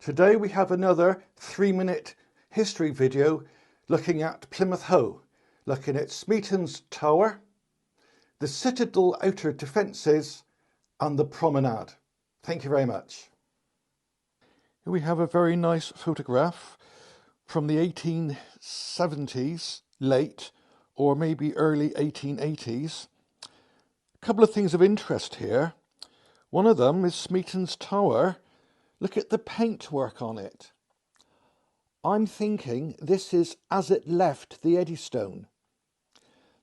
Today we have another 3-minute history video looking at Plymouth Hoe, looking at SMEATON'S Tower, the Citadel outer defences and the promenade. Thank you very much. Here we have a very nice photograph from the 1870s, late, or maybe early 1880s. A couple of things of interest here. One of them is SMEATON'S Tower. Look at the paintwork on it. I'm thinking this is as it left the Eddystone.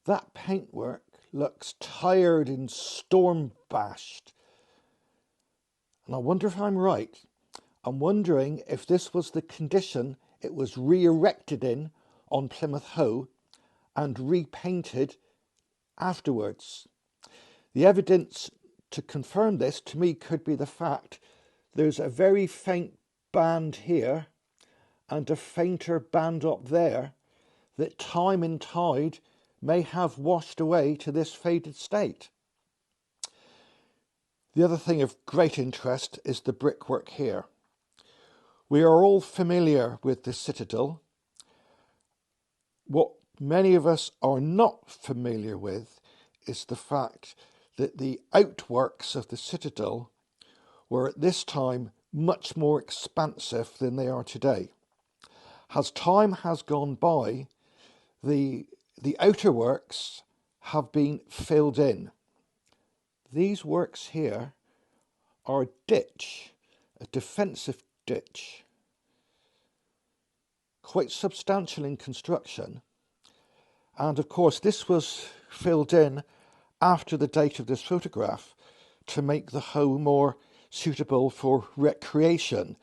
That paintwork looks tired and storm-bashed. And I wonder if I'm right. I'm wondering if this was the condition it was re-erected in on Plymouth Hoe and repainted afterwards. The evidence to confirm this to me could be the fact there's a very faint band here and a fainter band up there that time and tide may have washed away to this faded state. The other thing of great interest is the brickwork here. We are all familiar with the Citadel. What many of us are not familiar with is the fact that the outworks of the Citadel were at this time much more expansive than they are today. As time has gone by, the outer works have been filled in. These works here are a ditch, a defensive ditch, quite substantial in construction. And of course this was filled in after the date of this photograph to make the hoe more suitable for recreation,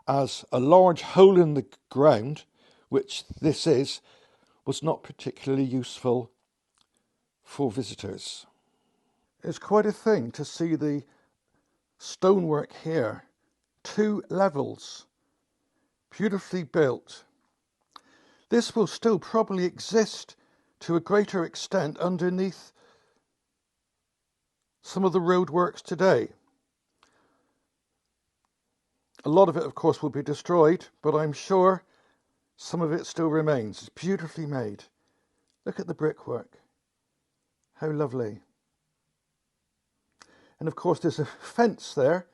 as a large hole in the ground, which this is, was not particularly useful for visitors. It's quite a thing to see the stonework here, 2 levels, beautifully built. This will still probably exist to a greater extent underneath some of the roadworks today. A lot of it, of course, will be destroyed, but I'm sure some of it still remains. It's beautifully made. Look at the brickwork. How lovely. And of course, there's a fence there.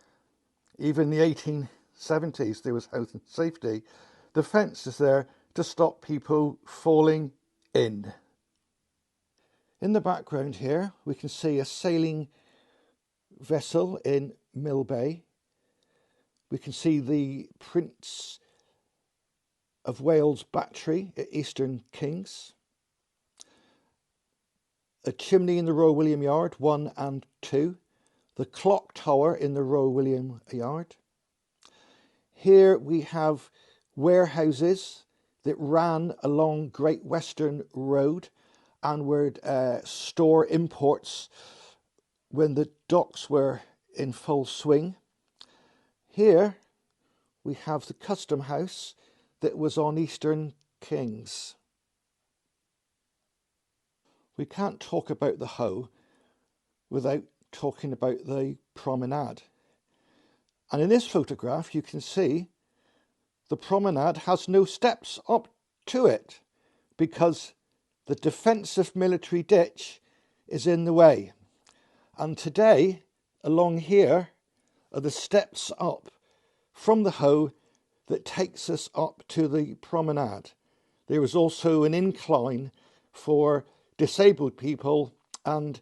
Even in the 1870s, there was health and safety. The fence is there to stop people falling in. In the background here, we can see a sailing vessel in Mill Bay. We can see the Prince of Wales battery at Eastern Kings. A chimney in the Royal William Yard, 1 and 2. The clock tower in the Royal William Yard. Here we have warehouses that ran along Great Western Road and would store imports when the docks were in full swing. Here we have the custom house that was on Eastern Kings. We can't talk about the Hoe without talking about the promenade. And in this photograph you can see the promenade has no steps up to it because the defensive military ditch is in the way. And today along here are the steps up from the Hoe that takes us up to the promenade. There is also an incline for disabled people and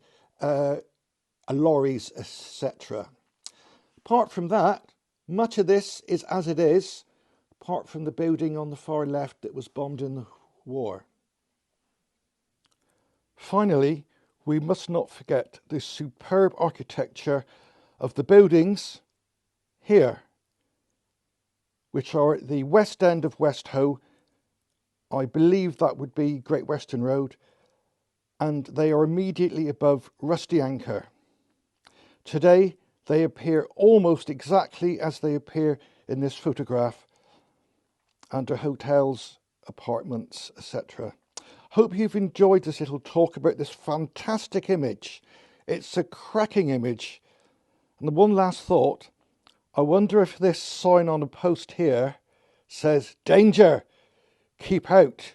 lorries, etc. Apart from that, much of this is as it is, apart from the building on the far left that was bombed in the war. Finally, we must not forget the superb architecture of the buildings here, which are at the west end of West Hoe. I believe that would be Great Western Road, and they are immediately above Rusty Anchor. Today they appear almost exactly as they appear in this photograph, under hotels, apartments, etc. Hope you've enjoyed this little talk about this fantastic image. It's a cracking image. And the one last thought, I wonder if this sign on the post here says, "Danger! Keep out.